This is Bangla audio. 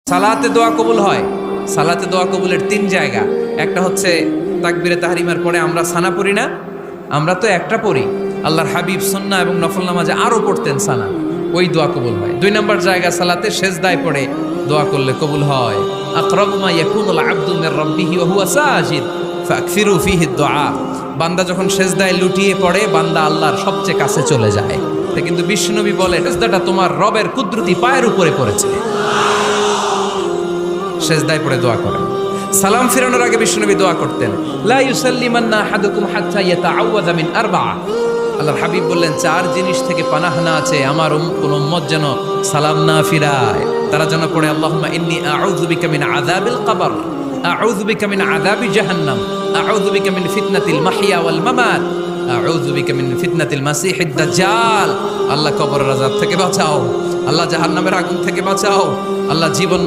সালাতে দোয়া কবুল হয়। সালাতে দোয়া কবুলের 3 জায়গা। একটা হচ্ছে তাকবীরে তাহরিমার পরে আমরা সানা পড়ি না, আমরা তো একটা পড়ি। আল্লাহর হাবিব সুন্নাহ এবং নফল নামাজে আরো পড়তেন সানা, ওই দোয়া কবুল হয়। 2 নম্বর জায়গা সালাতে সেজদায় পড়ে দোয়া করলে কবুল হয়। আকরাবু মা ইয়াকুনুল আবদু মির রাব্বিহি ওয়া হুয়া সাজিদ ফাকসিরু ফিহি দুআ। বান্দা যখন সেজদায় লুটিয়ে পড়ে বান্দা আল্লাহর সবচেয়ে কাছে চলে যায়। কিন্তু বিশ্বনবী বলে সেজদাটা তোমার রবের কুদরতি পায়ের উপরে পড়েছে। সেজদায় পড়ে দোয়া করেন। সালাম ফিরানোর আগে বিশ্বনবী দোয়া করতেন, লা ইউসাল্লিমান্না আহাদুকুম হাত্তা ইয়াতাআওয়াযা মিন আরবা'a। আল্লাহর হাবিব বললেন 4 জিনিস থেকে পানাহ না আছে আমার কোন উম্মত যেন সালাম না ফিরায়। তারা যেন পড়ে আল্লাহুম্মা ইন্নী আউযু বিকা মিন আযাবিল কবর, আউযু বিকা মিন আযাবি জাহান্নাম, আউযু বিকা মিন ফিতনাতিল মাহইয়া ওয়াল মামাত, আউযু বিকা মিন ফিতনাতিল মাসিহিদ দাজ্জাল। আল্লাহ কবরের আযাব থেকে বাঁচাও, আল্লাহ জাহান্নামের আগুন থেকে বাঁচাও, আল্লাহ জীবন